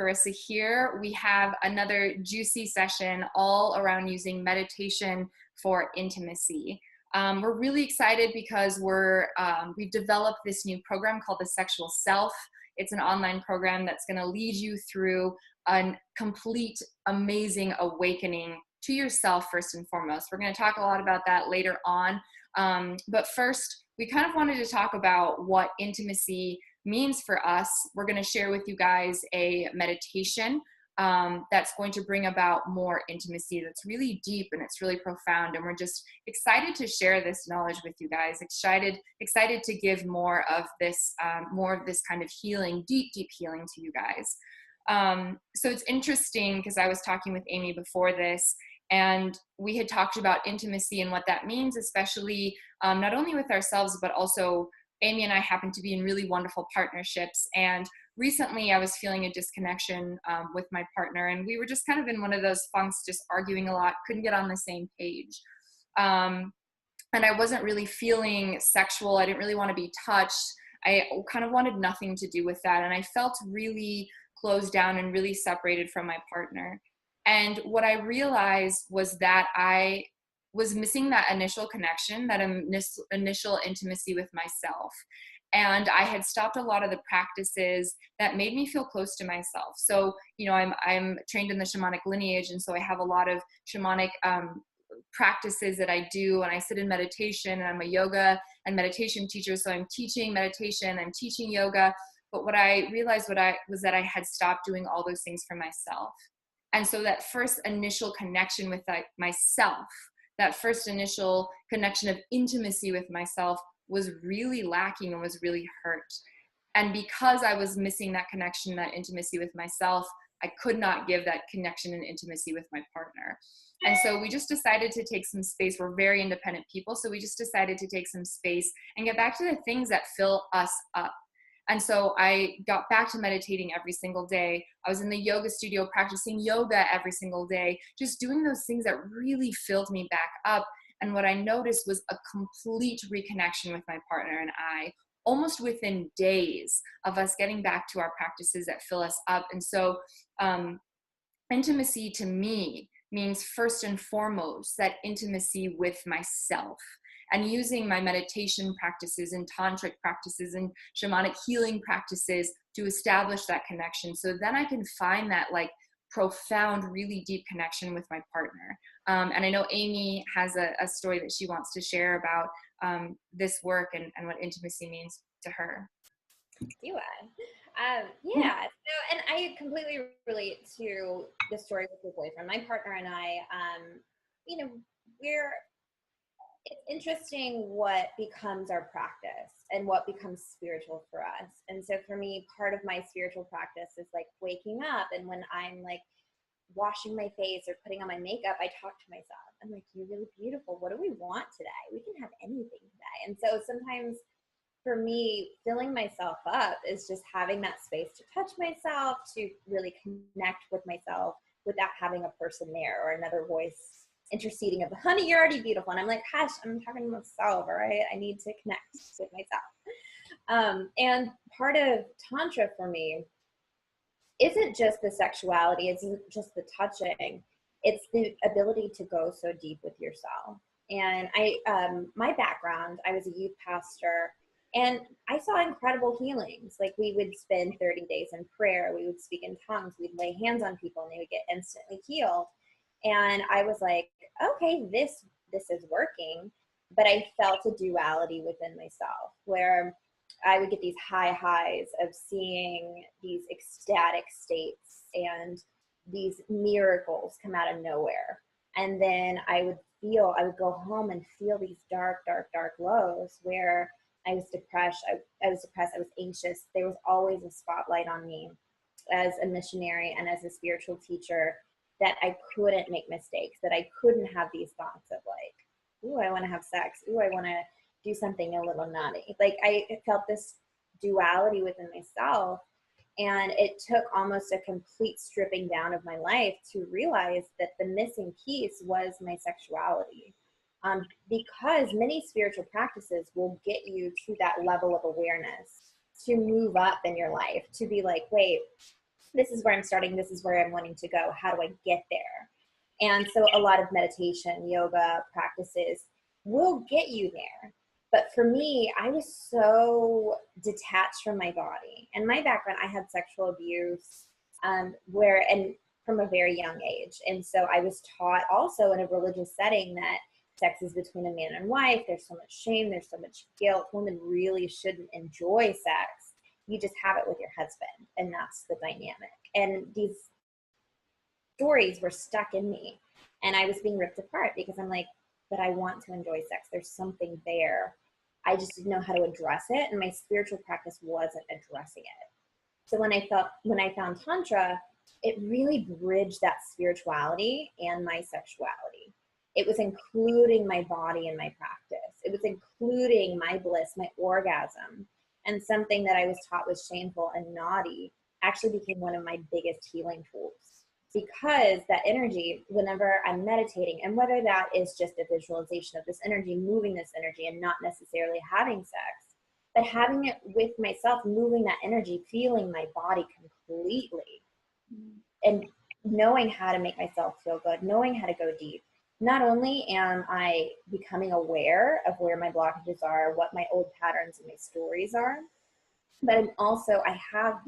Carissa here. We have another juicy session all around using meditation for intimacy. We're really excited because we've developed this new program called The Sexual Self. It's an online program that's going to lead you through a complete, amazing awakening to yourself first and foremost. We're going to talk a lot about that later on. But first, we kind of wanted to talk about what intimacy means for us. We're going to share with you guys a meditation that's going to bring about more intimacy that's really deep and it's really profound. And we're just excited to share this knowledge with you guys, excited to give more of this kind of healing, deep healing to you guys. So it's interesting because I was talking with Amy before this, and we had talked about intimacy and what that means, especially not only with ourselves, but also Amy and I happen to be in really wonderful partnerships. And recently I was feeling a disconnection with my partner, and we were just kind of in one of those funks, just arguing a lot, couldn't get on the same page. And I wasn't really feeling sexual. I didn't really want to be touched. I kind of wanted nothing to do with that. And I felt really closed down and really separated from my partner. And what I realized was that I was missing that initial connection, that initial intimacy with myself. And I had stopped a lot of the practices that made me feel close to myself. So, you know, I'm trained in the shamanic lineage. And so I have a lot of shamanic practices that I do. And I sit in meditation, and I'm a yoga and meditation teacher. So I'm teaching meditation, I'm teaching yoga. But what I realized was that I had stopped doing all those things for myself. And so that first initial connection with myself, that first initial connection of intimacy with myself was really lacking and was really hurt. And because I was missing that connection, that intimacy with myself, I could not give that connection and intimacy with my partner. And so we just decided to take some space. We're very independent people. So we just decided to take some space and get back to the things that fill us up. And so I got back to meditating every single day. I was in the yoga studio practicing yoga every single day, just doing those things that really filled me back up. And what I noticed was a complete reconnection with my partner and I, almost within days of us getting back to our practices that fill us up. And so intimacy to me means first and foremost that intimacy with myself. And using my meditation practices and tantric practices and shamanic healing practices to establish that connection. So then I can find that like profound, really deep connection with my partner. And I know Amy has a story that she wants to share about this work and what intimacy means to her. Do I? Yeah. So, and I completely relate to the story with your boyfriend. My partner and I, you know, it's interesting what becomes our practice and what becomes spiritual for us. And so for me, part of my spiritual practice is like waking up, and when I'm like washing my face or putting on my makeup, I talk to myself. I'm like, you're really beautiful. What do we want today? We can have anything today. And so sometimes for me, filling myself up is just having that space to touch myself, to really connect with myself without having a person there or another voice interceding of, honey, you're already beautiful. And I'm like, hush, I'm talking to myself, all right? I need to connect with myself. And part of Tantra for me isn't just the sexuality, it's just the touching. It's the ability to go so deep with yourself. And my background, I was a youth pastor, and I saw incredible healings. Like we would spend 30 days in prayer, we would speak in tongues, we'd lay hands on people and they would get instantly healed. And I was like, okay, this is working. But I felt a duality within myself where I would get these high highs of seeing these ecstatic states and these miracles come out of nowhere. And then I would go home and feel these dark lows where I was depressed. I was anxious. There was always a spotlight on me as a missionary and as a spiritual teacher, that I couldn't make mistakes, that I couldn't have these thoughts of like, ooh, I want to have sex. Ooh, I want to do something a little naughty. Like I felt this duality within myself. And it took almost a complete stripping down of my life to realize that the missing piece was my sexuality. Because many spiritual practices will get you to that level of awareness, to move up in your life, to be like, wait, this is where I'm starting, this is where I'm wanting to go, how do I get there? And so a lot of meditation, yoga practices will get you there. But for me, I was so detached from my body. And my background, I had sexual abuse and from a very young age. And so I was taught also in a religious setting that sex is between a man and wife. There's so much shame. There's so much guilt. Women really shouldn't enjoy sex. You just have it with your husband. And that's the dynamic. And these stories were stuck in me. And I was being ripped apart because I'm like, but I want to enjoy sex. There's something there. I just didn't know how to address it. And my spiritual practice wasn't addressing it. So when I found Tantra, it really bridged that spirituality and my sexuality. It was including my body in my practice. It was including my bliss, my orgasm. And something that I was taught was shameful and naughty actually became one of my biggest healing tools. Because that energy, whenever I'm meditating, and whether that is just a visualization of this energy, moving this energy and not necessarily having sex, but having it with myself, moving that energy, feeling my body completely, and knowing how to make myself feel good, knowing how to go deep. Not only am I becoming aware of where my blockages are, what my old patterns and my stories are, but I have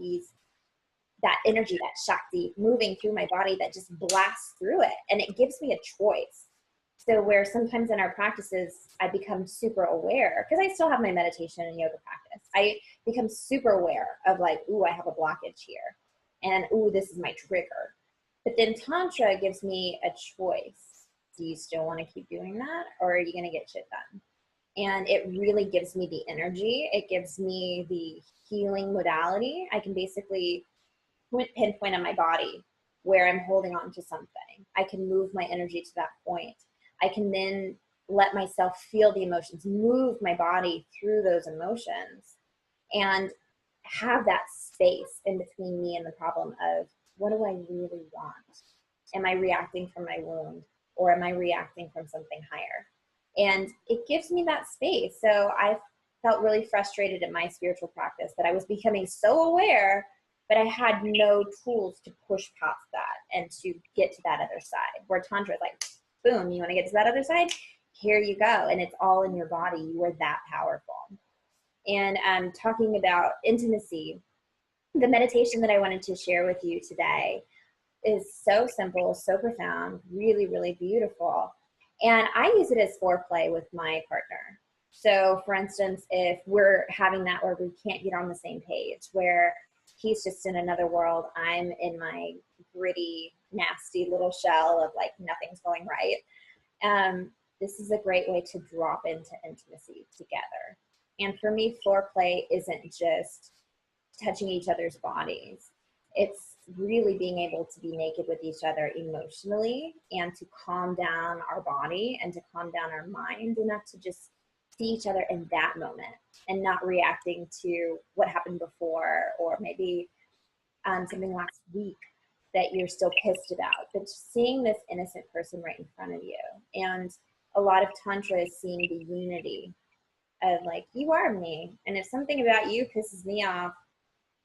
that energy, that Shakti moving through my body that just blasts through it. And it gives me a choice. So where sometimes in our practices, I become super aware, because I still have my meditation and yoga practice. I become super aware of like, ooh, I have a blockage here. And ooh, this is my trigger. But then Tantra gives me a choice. Do you still want to keep doing that? Or are you going to get shit done? And it really gives me the energy. It gives me the healing modality. I can basically pinpoint on my body where I'm holding on to something. I can move my energy to that point. I can then let myself feel the emotions, move my body through those emotions, and have that space in between me and the problem of, what do I really want? Am I reacting from my wound, or am I reacting from something higher? And it gives me that space. So I felt really frustrated in my spiritual practice that I was becoming so aware, but I had no tools to push past that and to get to that other side. Where Tantra is like, boom, you want to get to that other side? Here you go. And it's all in your body. You are that powerful. And talking about intimacy, the meditation that I wanted to share with you today is so simple, so profound, really, really beautiful. And I use it as foreplay with my partner. So for instance, if we're having that where we can't get on the same page, where he's just in another world, I'm in my gritty, nasty little shell of like nothing's going right. This is a great way to drop into intimacy together. And for me, foreplay isn't just touching each other's bodies. It's really being able to be naked with each other emotionally and to calm down our body and to calm down our mind enough to just see each other in that moment and not reacting to what happened before, or maybe something last week that you're still pissed about, but just seeing this innocent person right in front of you. And a lot of Tantra is seeing the unity of like, you are me. And if something about you pisses me off,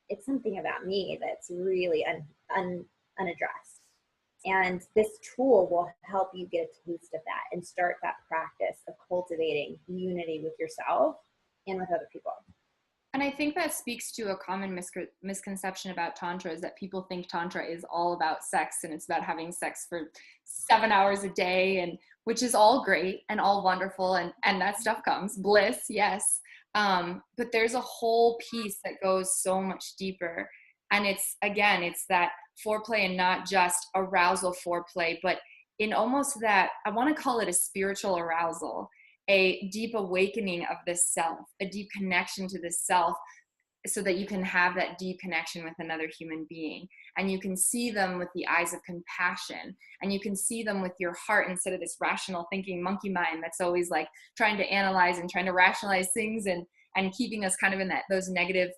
it's something about me that's really unaddressed. And this tool will help you get a taste of that and start that practice of cultivating unity with yourself and with other people. And I think that speaks to a common misconception about Tantra, is that people think Tantra is all about sex and it's about having sex for 7 hours a day, and which is all great and all wonderful, and that stuff comes. Bliss, yes. But there's a whole piece that goes so much deeper. And it's that foreplay, and not just arousal foreplay, but in almost that, I want to call it a spiritual arousal, a deep awakening of the self, a deep connection to the self, so that you can have that deep connection with another human being. And you can see them with the eyes of compassion, and you can see them with your heart instead of this rational thinking monkey mind that's always like trying to analyze and trying to rationalize things and keeping us kind of in that, those negative,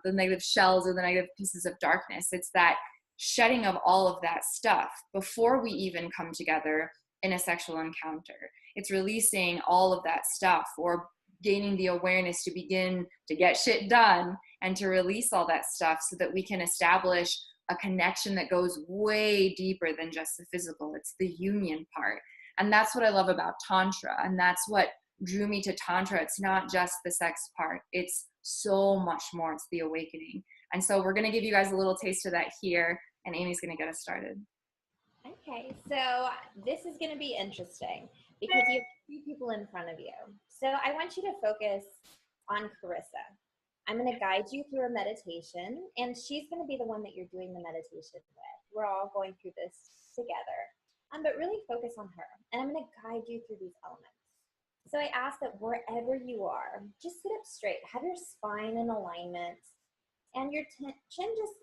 the negative shells or the negative pieces of darkness. It's that shedding of all of that stuff before we even come together in a sexual encounter. It's releasing all of that stuff, or gaining the awareness to begin to get shit done and to release all that stuff so that we can establish a connection that goes way deeper than just the physical. It's the union part. And that's what I love about Tantra. And that's what drew me to Tantra. It's not just the sex part, it's so much more. It's the awakening. And so we're going to give you guys a little taste of that here. And Amy's going to get us started. Okay, so this is going to be interesting because you have two people in front of you. So I want you to focus on Carissa. I'm going to guide you through a meditation, and she's going to be the one that you're doing the meditation with. We're all going through this together, but really focus on her. And I'm going to guide you through these elements. So I ask that wherever you are, just sit up straight, have your spine in alignment, and your chin just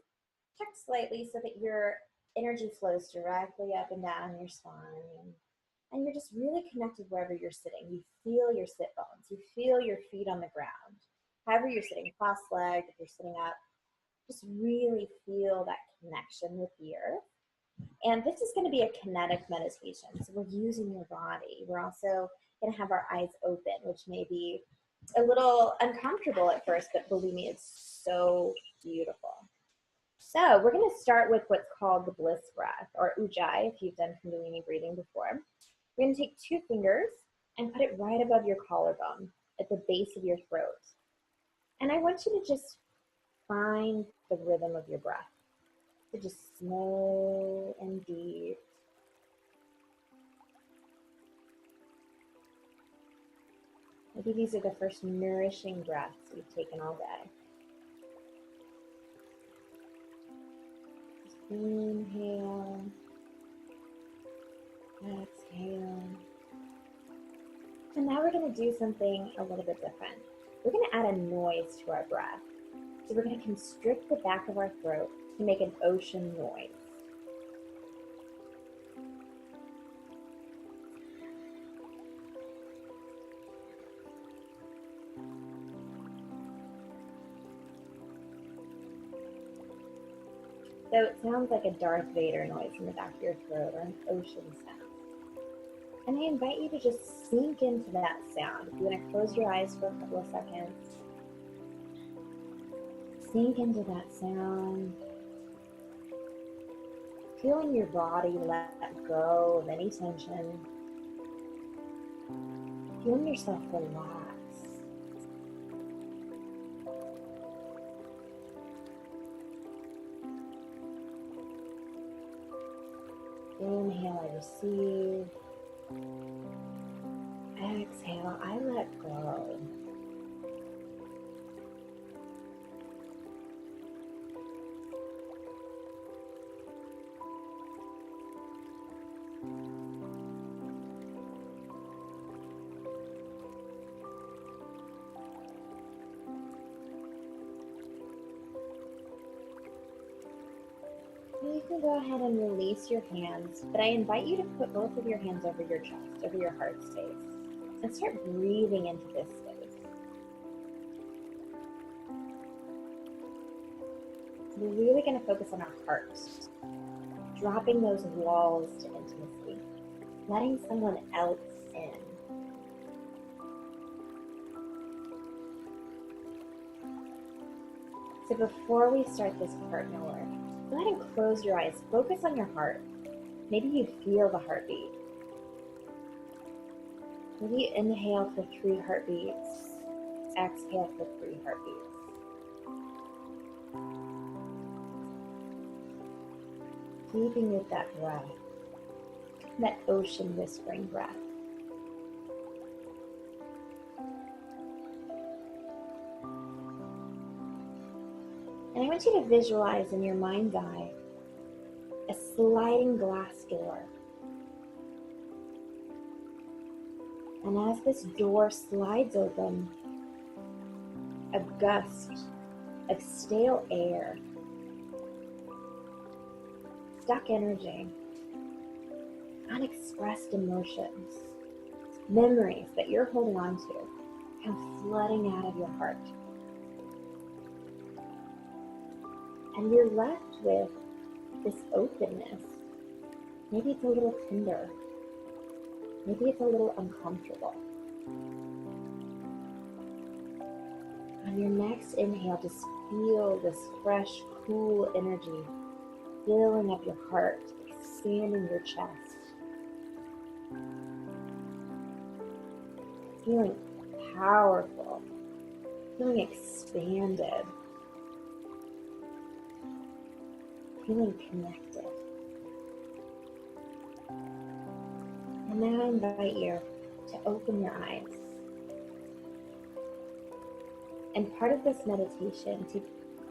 tucked slightly so that your energy flows directly up and down your spine. And you're just really connected wherever you're sitting. You feel your sit bones. You feel your feet on the ground. However you're sitting, cross-legged, if you're sitting up, just really feel that connection with the earth. And this is going to be a kinetic meditation. So we're using your body. We're also going to have our eyes open, which may be a little uncomfortable at first, but believe me, it's so beautiful. So we're going to start with what's called the bliss breath, or ujjayi, if you've done kundalini breathing before. We're going to take 2 fingers and put it right above your collarbone at the base of your throat. And I want you to just find the rhythm of your breath. So just slow and deep. Maybe these are the first nourishing breaths you've taken all day. Just inhale, exhale. And now we're going to do something a little bit different. We're going to add a noise to our breath. So we're going to constrict the back of our throat to make an ocean noise. So it sounds like a Darth Vader noise in the back of your throat, or an ocean sound. And I invite you to just sink into that sound. If you want to close your eyes for a couple of seconds, sink into that sound. Feeling your body let go of any tension. Feeling yourself relax. Inhale, I receive. Exhale, I let go. You can go ahead and release your hands, but I invite you to put both of your hands over your chest, over your heart space, and start breathing into this space. So we're really going to focus on our hearts, dropping those walls to intimacy, letting someone else in. So before we start this partner work, go ahead and close your eyes. Focus on your heart. Maybe you feel the heartbeat. Maybe you inhale for 3 heartbeats. Exhale for 3 heartbeats. Keeping with that breath, that ocean whispering breath. And I want you to visualize in your mind's eye a sliding glass door. And as this door slides open, a gust of stale air, stuck energy, unexpressed emotions, memories that you're holding on to come flooding out of your heart. And you're left with this openness. Maybe it's a little tender. Maybe it's a little uncomfortable. On your next inhale, just feel this fresh, cool energy filling up your heart, expanding your chest, feeling powerful, feeling expanded, feeling connected. And now I invite you to open your eyes. And part of this meditation, to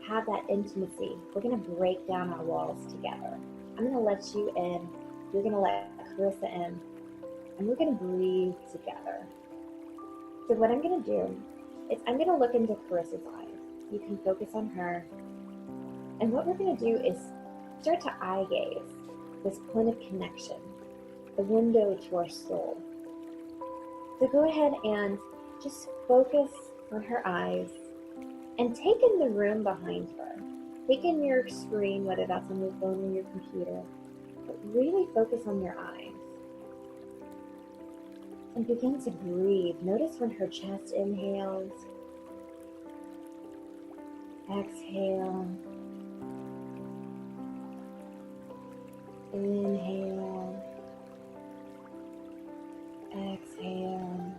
have that intimacy, we're going to break down our walls together. I'm going to let you in, you're going to let Carissa in, and we're going to breathe together. So what I'm going to do is I'm going to look into Carissa's eyes. You can focus on her. And what we're going to do is start to eye gaze, this point of connection, the window to our soul. So go ahead and just focus on her eyes and take in the room behind her. Take in your screen, whether that's on your phone or your computer, but really focus on your eyes. And begin to breathe. Notice when her chest inhales, exhale, inhale, exhale,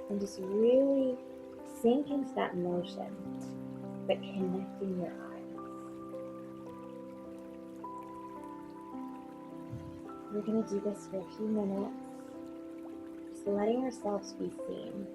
and just really sink into that motion, but connecting your eyes. We're going to do this for a few minutes, just letting ourselves be seen.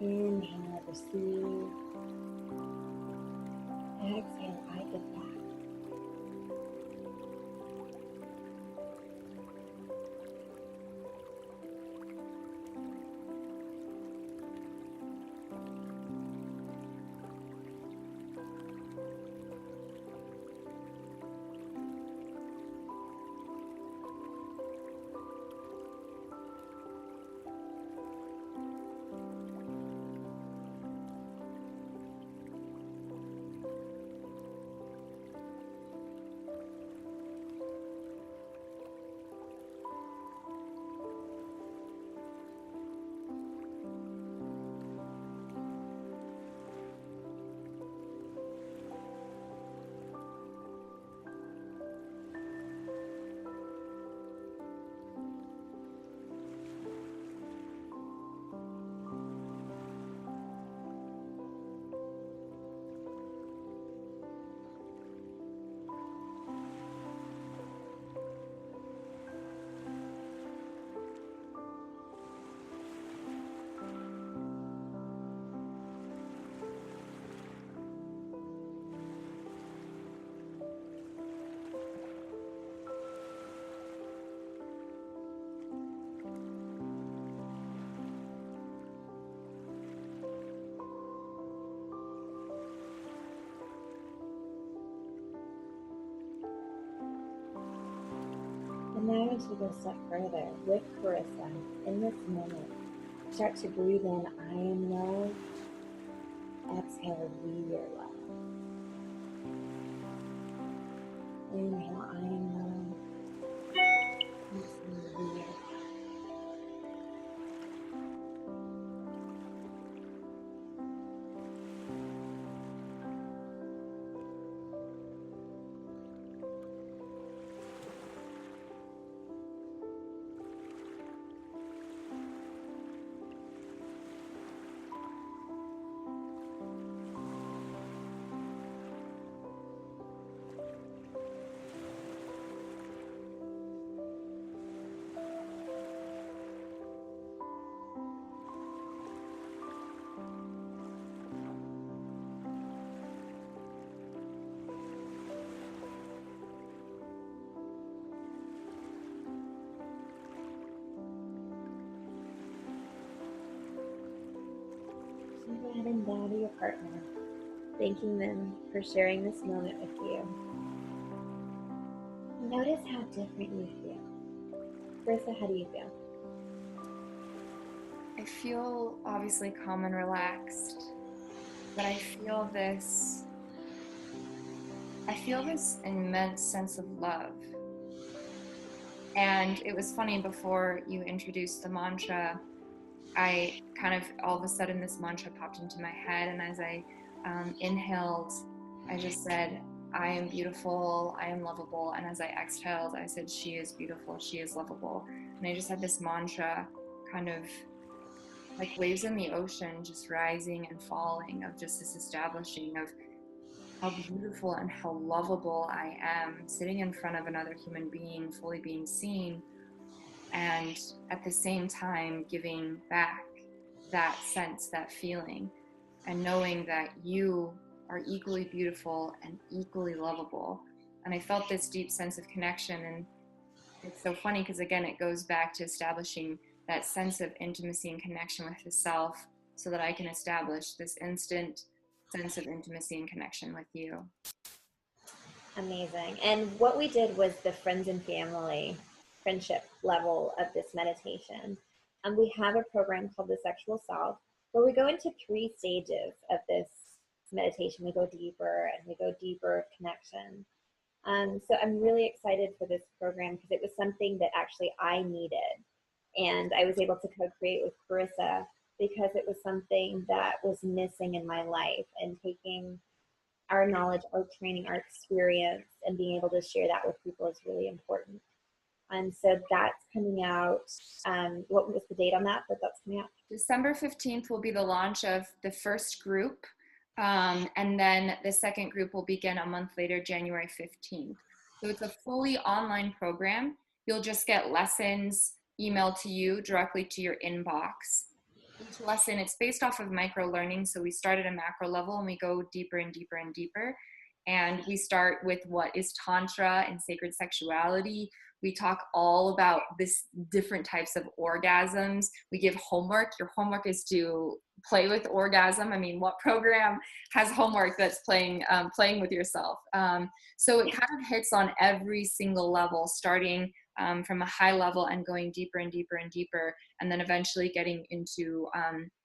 Inhale, receive. Exhale, I give back. And now I want you to go a step further with Carissa in this moment. Start to breathe in, I am loved. Exhale, we are loved. Inhale, I am loved. Exhale, we are loved. ahead and bow to your partner, thanking them for sharing this moment with you. Notice how different you feel. Carissa, how do you feel? I feel obviously calm and relaxed, but I feel this immense sense of love. And it was funny, before you introduced the mantra, I kind of, all of a sudden, this mantra popped into my head. And as I inhaled, I just said, I am beautiful, I am lovable. And as I exhaled, I said, she is beautiful, she is lovable. And I just had this mantra kind of like waves in the ocean, just rising and falling, of just this establishing of how beautiful and how lovable I am, sitting in front of another human being, fully being seen, and at the same time giving back that sense, that feeling, and knowing that you are equally beautiful and equally lovable. And I felt this deep sense of connection. And it's so funny because, again, it goes back to establishing that sense of intimacy and connection with the self, so that I can establish this instant sense of intimacy and connection with you. Amazing. And what we did was the friends and family friendship level of this meditation. And we have a program called the Sexual Self, where we go into 3 stages of this meditation. We go deeper and we go deeper connection. So I'm really excited for this program because it was something that actually I needed. And I was able to co-create with Carissa because it was something that was missing in my life, and taking our knowledge, our training, our experience, and being able to share that with people is really important. And so that's coming out. What was the date on that? But that's coming out. December 15th will be the launch of the first group. And then the second group will begin a month later, January 15th. So it's a fully online program. You'll just get lessons emailed to you directly to your inbox. Each lesson, it's based off of micro learning. So we start at a macro level and we go deeper and deeper and deeper. And we start with what is Tantra and sacred sexuality. We talk all about this different types of orgasms. We give homework. Your homework is to play with orgasm. I mean, what program has homework that's playing with yourself? So it kind of hits on every single level, starting from a high level and going deeper and deeper and deeper, and then eventually getting into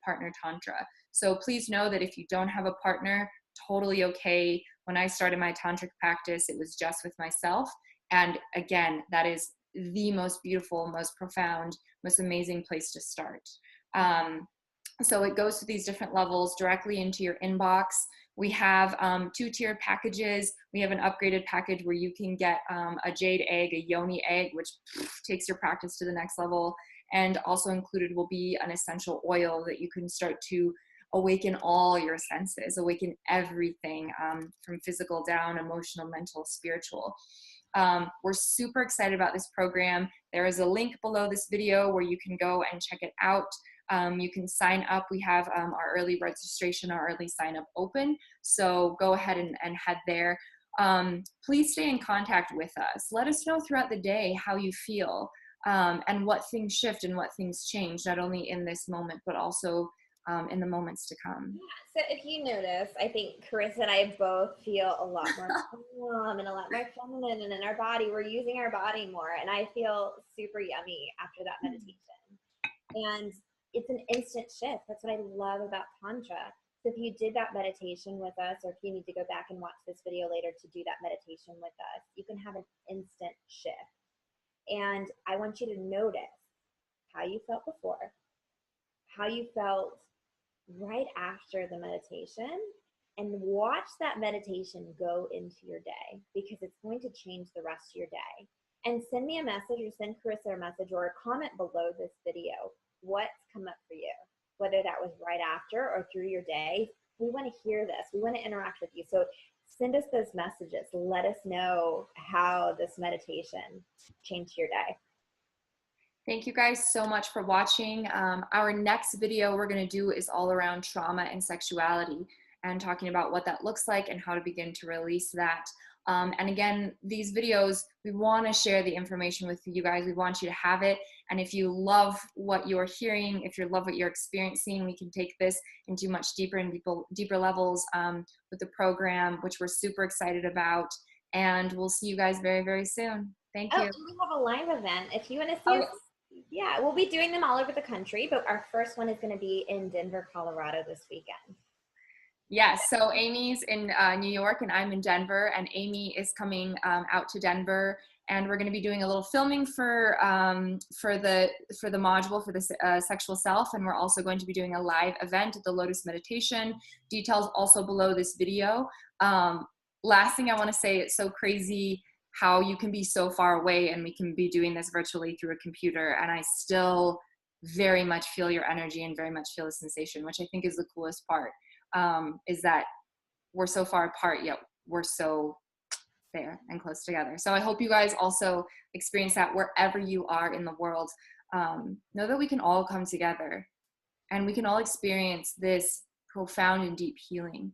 partner Tantra. So please know that if you don't have a partner, totally okay. When I started my tantric practice, it was just with myself. And again, that is the most beautiful, most profound, most amazing place to start. So it goes to these different levels directly into your inbox. We have 2-tiered packages. We have an upgraded package where you can get a jade egg, a yoni egg, which takes your practice to the next level. And also included will be an essential oil that you can start to awaken all your senses, awaken everything, from physical down, emotional, mental, spiritual. We're super excited about this program. There is a link below this video where you can go and check it out. You can sign up. We have our early registration, our early sign up open. So go ahead and head there. Please stay in contact with us. Let us know throughout the day how you feel, and what things shift and what things change, not only in this moment, but also in the moments to come. Yeah, so if you notice, I think Carissa and I both feel a lot more calm and a lot more feminine, and in our body, we're using our body more. And I feel super yummy after that meditation. And it's an instant shift. That's what I love about Tantra. So if you did that meditation with us, or if you need to go back and watch this video later to do that meditation with us, you can have an instant shift. And I want you to notice how you felt before, how you felt right after the meditation, and watch that meditation go into your day, because it's going to change the rest of your day. And send me a message, or send Carissa a message, or a comment below this video. What's come up for you, whether that was right after or through your day. We want to hear this. We want to interact with you. So send us those messages. Let us know how this meditation changed your day. Thank you guys so much for watching. Our next video we're going to do is all around trauma and sexuality, and talking about what that looks like and how to begin to release that. And again, these videos, we want to share the information with you guys. We want you to have it. And if you love what you're hearing, if you love what you're experiencing, we can take this into much deeper and deeper levels with the program, which we're super excited about. And we'll see you guys very, very soon. Thank Oh, you. and we have a live event. If you want to see us, yeah, we'll be doing them all over the country, but our first one is going to be in Denver, Colorado this weekend. Yes, so Amy's in New York and I'm in Denver, and Amy is coming out to Denver, and we're going to be doing a little filming for the module for the sexual self, and we're also going to be doing a live event at the Lotus Meditation. Details also below this video. Last thing I want to say, it's so crazy how you can be so far away and we can be doing this virtually through a computer, and I still very much feel your energy and very much feel the sensation, which I think is the coolest part. Is that we're so far apart, yet we're so there and close together. So I hope you guys also experience that wherever you are in the world. Know that we can all come together and we can all experience this profound and deep healing.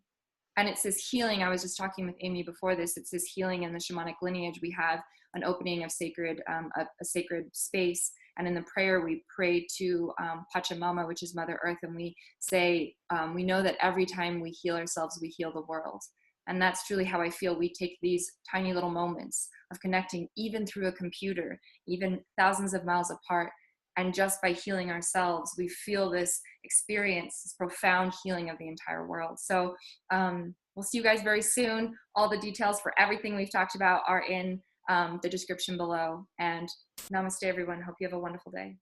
And it's this healing, I was just talking with Amy before this, it's this healing in the shamanic lineage. We have an opening of sacred, a sacred space. And in the prayer, we pray to Pachamama, which is Mother Earth. And we say, we know that every time we heal ourselves, we heal the world. And that's truly how I feel. We take these tiny little moments of connecting, even through a computer, even thousands of miles apart. And just by healing ourselves, we feel this experience, this profound healing of the entire world. So we'll see you guys very soon. All the details for everything we've talked about are in the description below. And namaste, everyone. Hope you have a wonderful day.